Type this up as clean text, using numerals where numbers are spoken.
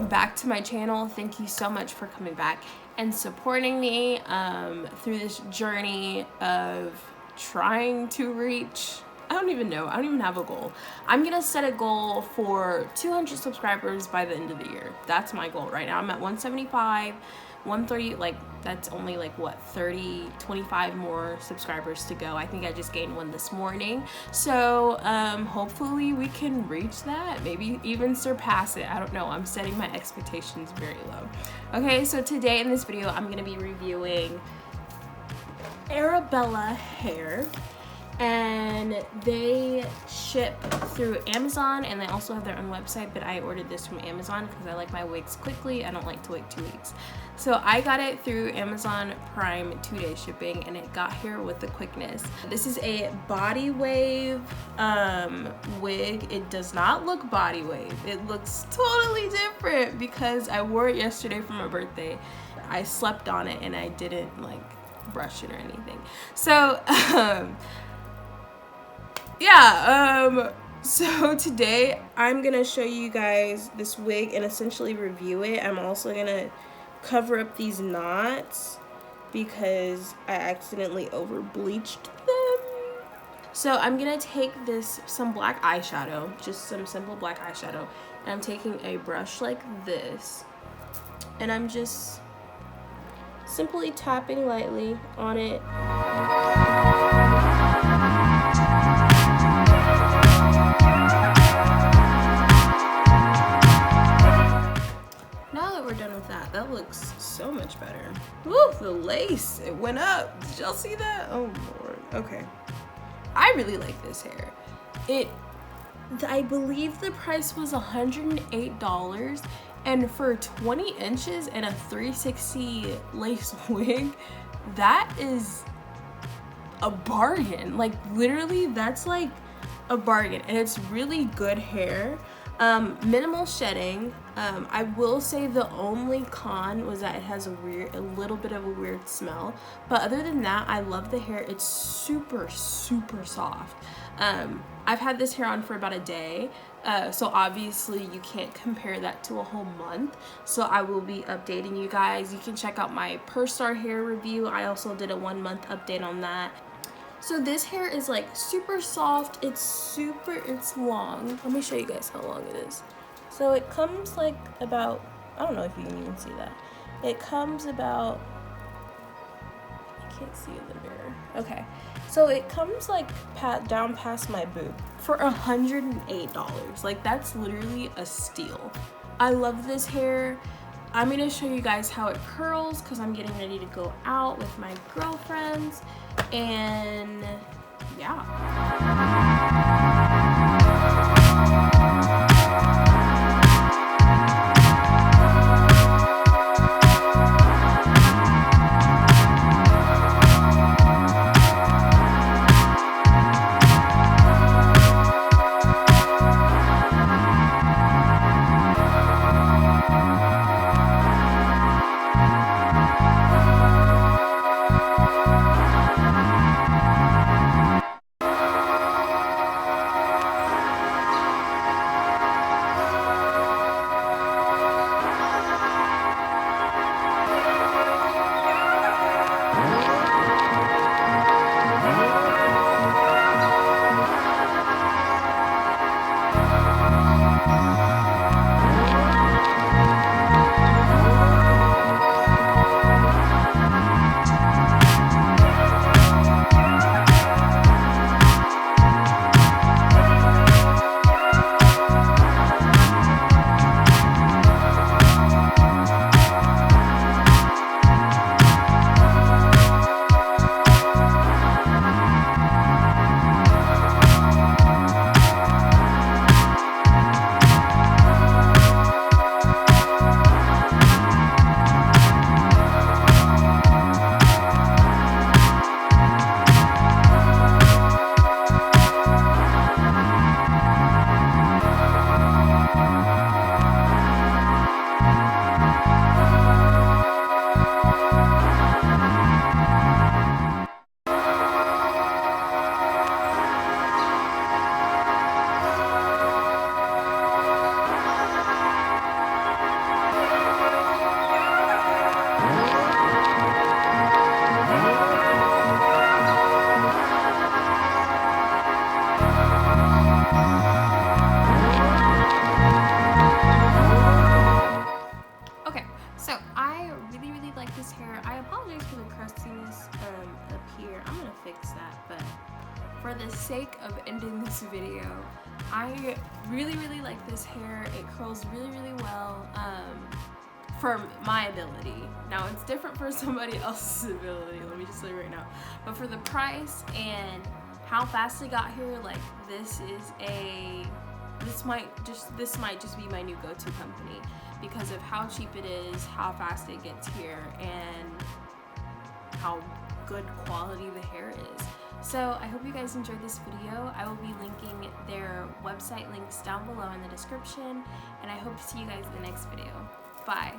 back to my channel. Thank you so much for coming back and supporting me through this journey of trying to reach, I don't even know, I don't even have a goal. I'm gonna set a goal for 200 subscribers by the end of the year. That's my goal right now. I'm at 175, 130, like that's only like what, 25 more subscribers to go. I think I just gained one this morning. So hopefully we can reach that, maybe even surpass it. I don't know, I'm setting my expectations very low. Okay, so today in this video, I'm gonna be reviewing Arabella hair. And they ship through Amazon, and they also have their own website, but I ordered this from Amazon because I like my wigs quickly. I don't like to wait 2 weeks. So I got it through Amazon Prime 2-day shipping, and it got here with the quickness. This is a body wave wig. It does not look body wave. It looks totally different because I wore it yesterday for my birthday. I slept on it and I didn't like brush it or anything. So yeah, so today I'm gonna show you guys this wig and essentially review it. I'm also gonna cover up these knots because I accidentally over bleached them. So I'm gonna take some black eyeshadow, just some simple black eyeshadow, and I'm taking a brush like this, and I'm just simply tapping lightly on it. Now that we're done with that, that looks so much better. Woo, the lace, it went up. Did y'all see that? Oh Lord, okay. I really like this hair. I believe the price was $108, and for 20 inches and a 360 lace wig, that is a bargain. Like literally, that's like a bargain, and it's really good hair. Minimal shedding. I will say the only con was that it has a little bit of a weird smell, but other than that, I love the hair. It's super soft. I've had this hair on for about a day, so obviously you can't compare that to a whole month, so I will be updating you guys. You can check out my per star hair review. I also did a 1-month update on that. So this hair is like super soft, it's long. Let me show you guys how long it is. So it comes like about, I don't know if you can even see that. It comes about, I can't see in the mirror. Okay, so it comes like down past my boob for $108. Like that's literally a steal. I love this hair. I'm gonna show you guys how it curls because I'm getting ready to go out with my girlfriends, and yeah. flexiness up here. I'm gonna fix that, but for the sake of ending this video, I really like this hair. It curls really well for my ability. Now it's different for somebody else's ability, let me just say right now. But for the price and how fast it got here, like this might just be my new go-to company because of how cheap it is, how fast it gets here, and how good quality the hair is. So I hope you guys enjoyed this video. I will be linking their website links down below in the description, and I hope to see you guys in the next video. Bye.